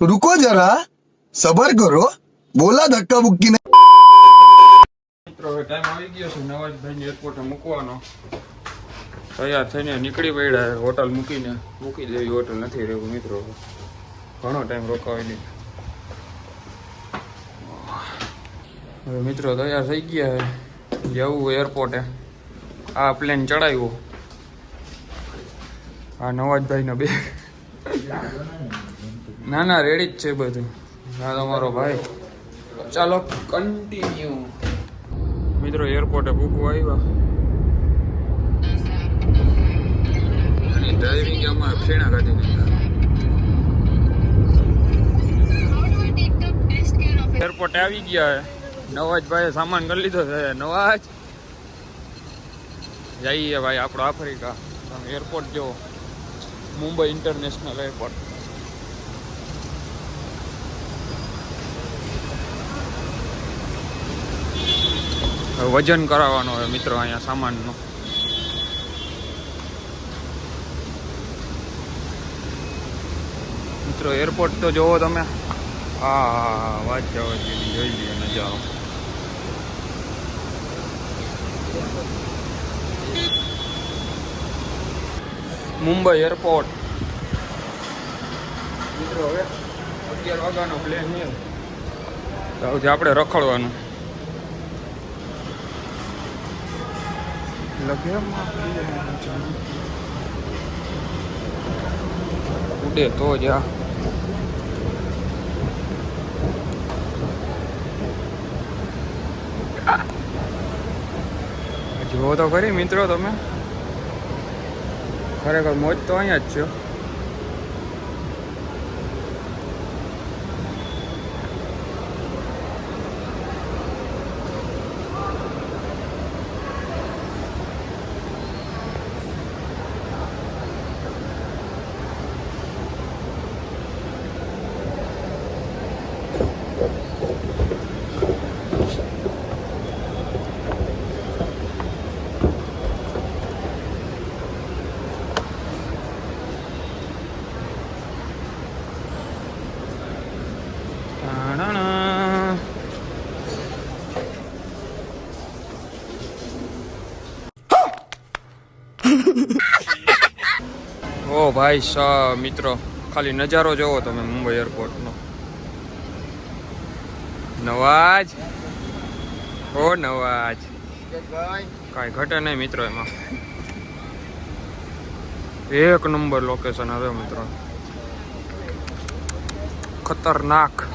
रुको जरा सबर करो बोला धक्का बुक्की नहीं। મિત્રો હવે ટાઈમ આવી ગયો છે નવાજભાઈ એરપોર્ટે મૂકવાનો તૈયાર થઈને નીકળી પડ્યા હોટલ મૂકી દેવી હોટલ નથી રહેવું મિત્રો ઘણો ટાઈમ રોકાવેલી હવે મિત્રો તૈયાર થઈ ગયા છે જવું એરપોર્ટે આ પ્લેન ચડાવ્યો આ નવાજભાઈનો બેગ ના રેડી જ છે બધું હા તમારો ભાઈ ચાલો કન્ટિન્યુ મિત્રો એરપોર્ટે ભૂકવા આવ્યા અને ડ્રાઇવિંગ આમાં ફેણા કાઢી દીધા એરપોર્ટે આવી ગયા નવાજભાઈએ સામાન કરી લીધો છે નવાજ જઈએ ભાઈ આપણો આફ્રિકા એરપોર્ટ જો મુંબઈ ઇન્ટરનેશનલ એરપોર્ટ વજન કરાવવાનો હોય મિત્રો અહીંયા સામાનનો મિત્રો એરપોર્ટ તો જોવો તમે હા વાત જવા જેવી જોઈ લઈએ નજારો મુંબઈ એરપોર્ટ મિત્રો હવે 11 વાગ્યાનો પ્લેન છે તો આપણે રખડવાનું ઉડે તો જ જુઓ તો ખરી મિત્રો તમે ખરેખર મોજ તો અહીંયા જ છે ઓ ભાઈ સાહેબ મિત્રો ખાલી નજારો જોવો તમે મુંબઈ એરપોર્ટનો નવાજ ઓ નવાજ કાંઈ ઘટે નહીં મિત્રો એમાં એક નંબર લોકેશન હવે મિત્રો ખતરનાક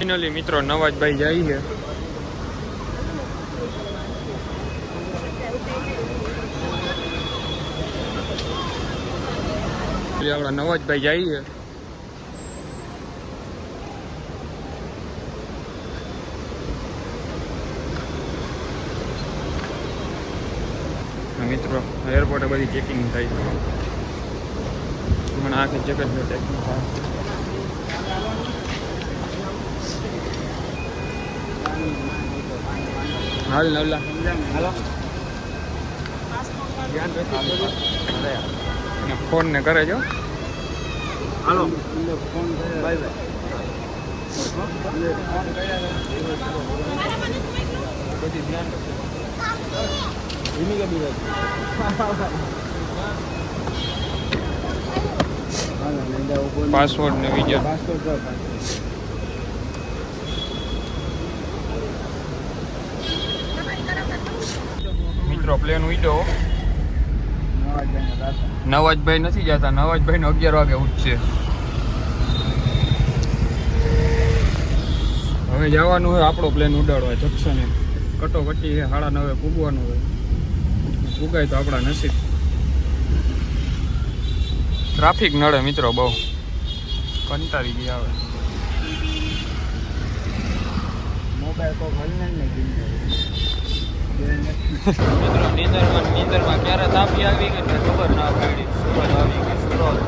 ફાઇનલી મિત્રો નવાજભાઈ જાય છે આપણા નવાજભાઈ જાય છે મિત્રો એરપોર્ટે બધી ચેકિંગ થાય છે મને આખી જગતનું ચેકિંગ થાય હાલ નવલા હાલો ફોન ને કરે જો હાલો ફોન બાય પાસવર્ડ ને વિડિયો મિત્રો પ્લેન ઉડ્યો નવાજભાઈ નથી જતા નવાજભાઈ ને 11 વાગે ઉઠશે હવે જવાનું હોય આપણો પ્લેન ઉડાડવા જંક્શને કટોકટી 9:30 પૂગવાનું હોય પૂગાય તો આપણા નસીબ ટ્રાફિક નડે મિત્રો બહુ કંટાળી ગયા હવે મોબાઈલ તો હલને મિત્રો નીંદરમાં ક્યારે તાપી આવી ગઈ ને ખબર ના પડી. સુરજ આવી ગઈ સુરજ.